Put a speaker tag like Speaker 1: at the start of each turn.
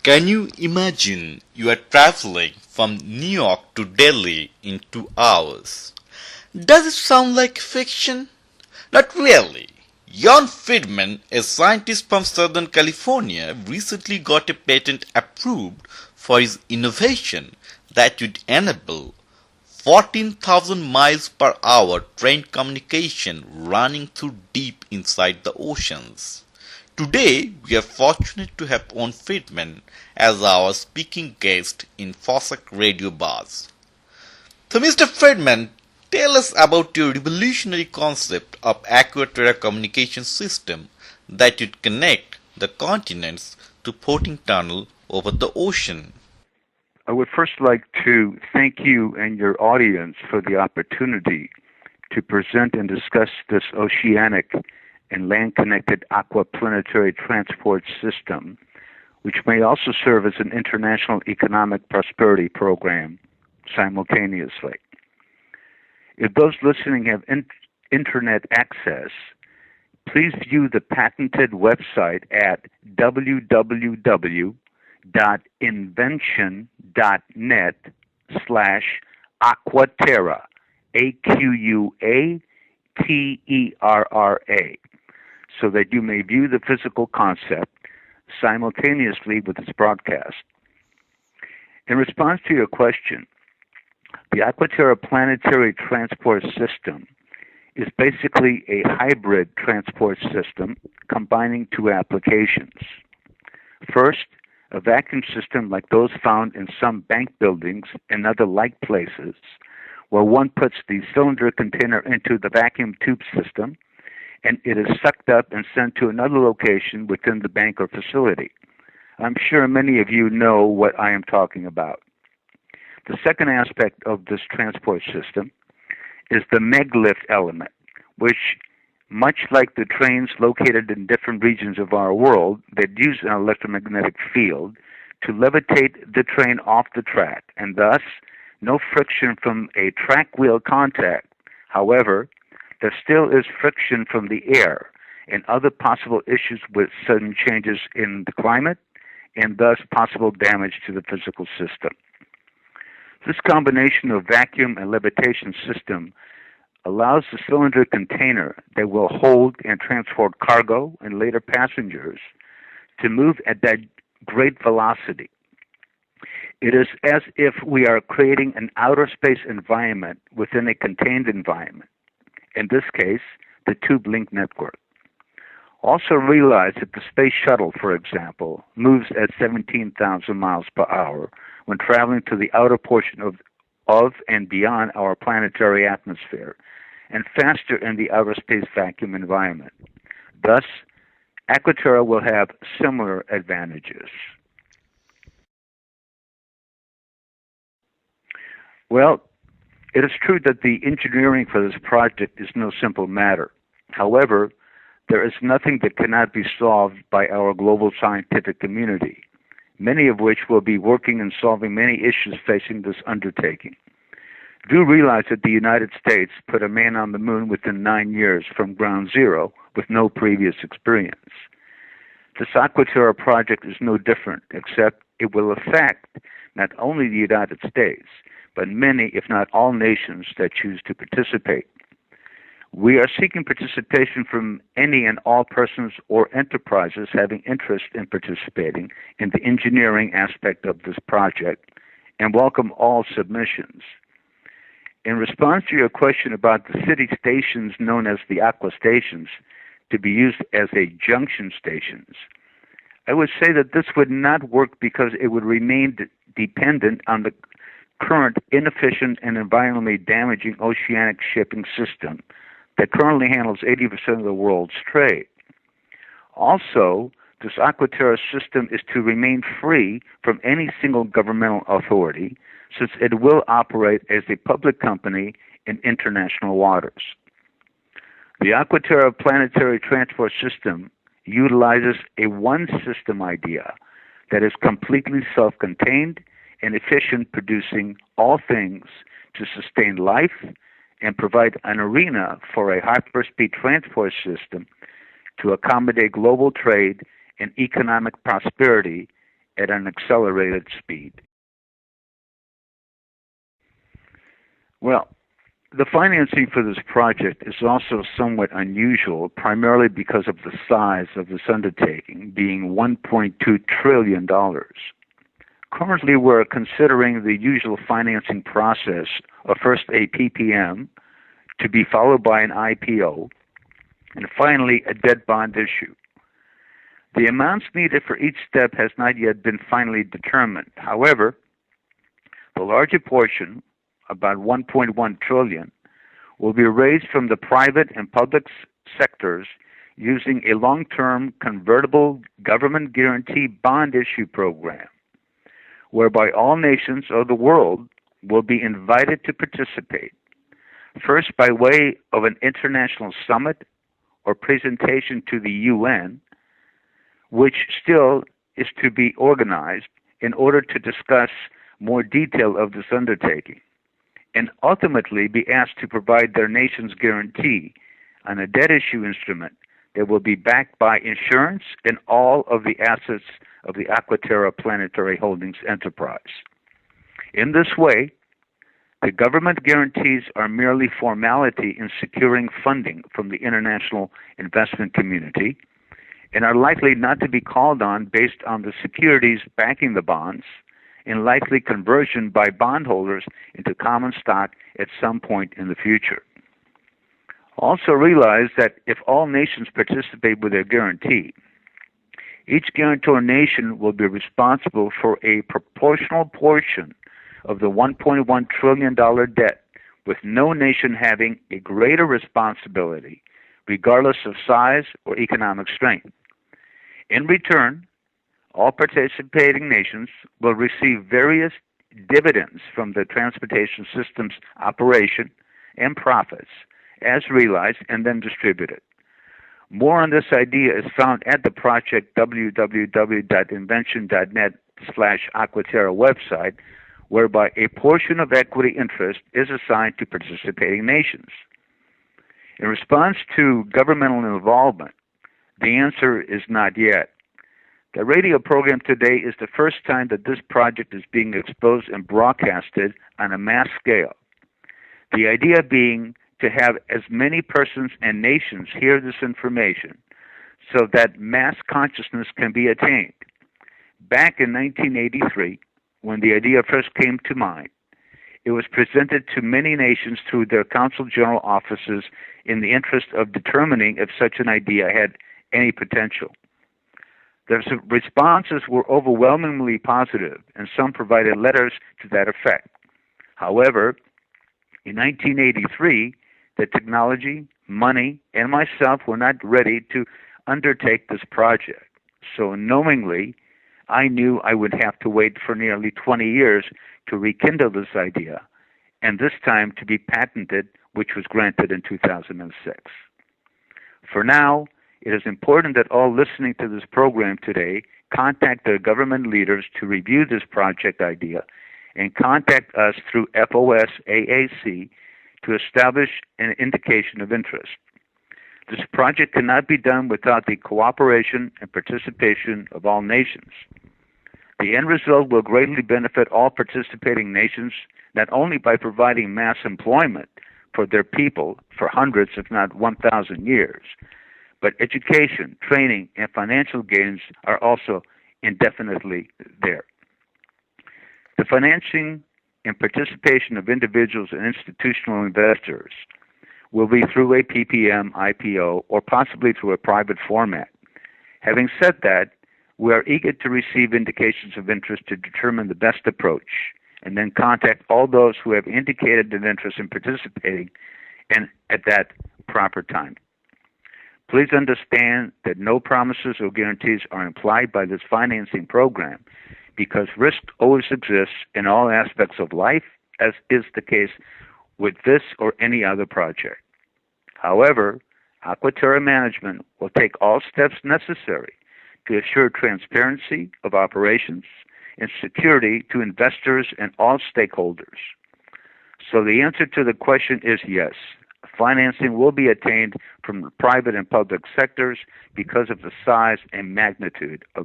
Speaker 1: Can you imagine you are traveling from New York to Delhi in 2 hours? Does it sound like fiction? Not really. Jan Friedman, a scientist from Southern California, recently got a patent approved for his innovation that would enable 14,000 miles per hour train communication running through deep inside the oceans. Today, we are fortunate to have on Friedman as our speaking guest in Fossack Radio Bars. So, Mr. Friedman, tell us about your revolutionary concept of Aqua-Terra communication system that would connect the continents to floating tunnel over the ocean.
Speaker 2: I would first like to thank you and your audience for the opportunity to present and discuss this oceanic and land-connected aqua-planetary transport system, which may also serve as an international economic prosperity program simultaneously. If those listening have internet access, please view the patented website at www.invention.net/Aqua-Terra, Aquaterra, so that you may view the physical concept simultaneously with its broadcast. In response to your question, the Aqua-Terra planetary transport system is basically a hybrid transport system combining two applications. First, a vacuum system like those found in some bank buildings and other like places, where one puts the cylinder container into the vacuum tube system, and it is sucked up and sent to another location within the bank or facility. I'm sure many of you know what I am talking about. The second aspect of this transport system is the meglift element, which, much like the trains located in different regions of our world that use an electromagnetic field to levitate the train off the track, and thus no friction from a track wheel contact. However, there still is friction from the air and other possible issues with sudden changes in the climate and thus possible damage to the physical system. This combination of vacuum and levitation system allows the cylinder container that will hold and transport cargo and later passengers to move at that great velocity. It is as if we are creating an outer space environment within a contained environment, in this case, the tube link network. Also realize that the space shuttle, for example, moves at 17,000 miles per hour when traveling to the outer portion of and beyond our planetary atmosphere, and faster in the outer space vacuum environment. Thus, Aqua-Terra will have similar advantages. Well, it is true that the engineering for this project is no simple matter. However, there is nothing that cannot be solved by our global scientific community, many of which will be working and solving many issues facing this undertaking. Do realize that the United States put a man on the moon within 9 years from ground zero with no previous experience. This Aqua-Terra project is no different, except it will affect not only the United States, but many, if not all, nations that choose to participate. We are seeking participation from any and all persons or enterprises having interest in participating in the engineering aspect of this project, and welcome all submissions. In response to your question about the city stations known as the Aqua Stations to be used as a junction stations, I would say that this would not work because it would remain dependent on the current inefficient and environmentally damaging oceanic shipping system that currently handles 80% of the world's trade. Also, this Aqua-Terra system is to remain free from any single governmental authority, since it will operate as a public company in international waters. The Aqua-Terra planetary transport system utilizes a one-system idea that is completely self-contained and efficient, producing all things to sustain life and provide an arena for a hyperspeed transport system to accommodate global trade and economic prosperity at an accelerated speed. Well, the financing for this project is also somewhat unusual, primarily because of the size of this undertaking, being $1.2 trillion. Currently, we're considering the usual financing process of first a PPM, to be followed by an IPO, and finally a debt bond issue. The amounts needed for each step has not yet been finally determined. However, the larger portion, about $1.1 trillion, will be raised from the private and public sectors using a long-term convertible government guarantee bond issue program, whereby all nations of the world will be invited to participate, first by way of an international summit or presentation to the UN, which still is to be organized in order to discuss more detail of this undertaking, and ultimately be asked to provide their nation's guarantee on a debt issue instrument that will be backed by insurance and all of the assets of the Aqua-Terra Planetary Holdings enterprise. In this way, the government guarantees are merely formality in securing funding from the international investment community and are likely not to be called on based on the securities backing the bonds and likely conversion by bondholders into common stock at some point in the future. Also realize that if all nations participate with their guarantee, each guarantor nation will be responsible for a proportional portion of the $1.1 trillion debt, with no nation having a greater responsibility, regardless of size or economic strength. In return, all participating nations will receive various dividends from the transportation system's operation and profits as realized and then distributed. More on this idea is found at the project www.invention.net/Aqua-Terra website, whereby a portion of equity interest is assigned to participating nations. In response to governmental involvement, the answer is not yet. The radio program today is the first time that this project is being exposed and broadcasted on a mass scale. The idea being to have as many persons and nations hear this information so that mass consciousness can be attained. Back in 1983, when the idea first came to mind, it was presented to many nations through their consul general offices in the interest of determining if such an idea had any potential. The responses were overwhelmingly positive, and some provided letters to that effect. However, in 1983, the technology, money, and myself were not ready to undertake this project. So knowingly, I knew I would have to wait for nearly 20 years to rekindle this idea, and this time to be patented, which was granted in 2006. For now, it is important that all listening to this program today contact their government leaders to review this project idea and contact us through FOS AAC to establish an indication of interest. This project cannot be done without the cooperation and participation of all nations. The end result will greatly benefit all participating nations, not only by providing mass employment for their people for hundreds, if not 1,000 years, but education, training, and financial gains are also indefinitely there. The financing and participation of individuals and institutional investors will be through a PPM, IPO, or possibly through a private format. Having said that, we are eager to receive indications of interest to determine the best approach, and then contact all those who have indicated an interest in participating, and at that proper time. Please understand that no promises or guarantees are implied by this financing program, because risk always exists in all aspects of life, as is the case with this or any other project. However, Aqua-Terra management will take all steps necessary to assure transparency of operations and security to investors and all stakeholders. So the answer to the question is yes. Financing will be attained from the private and public sectors because of the size and magnitude of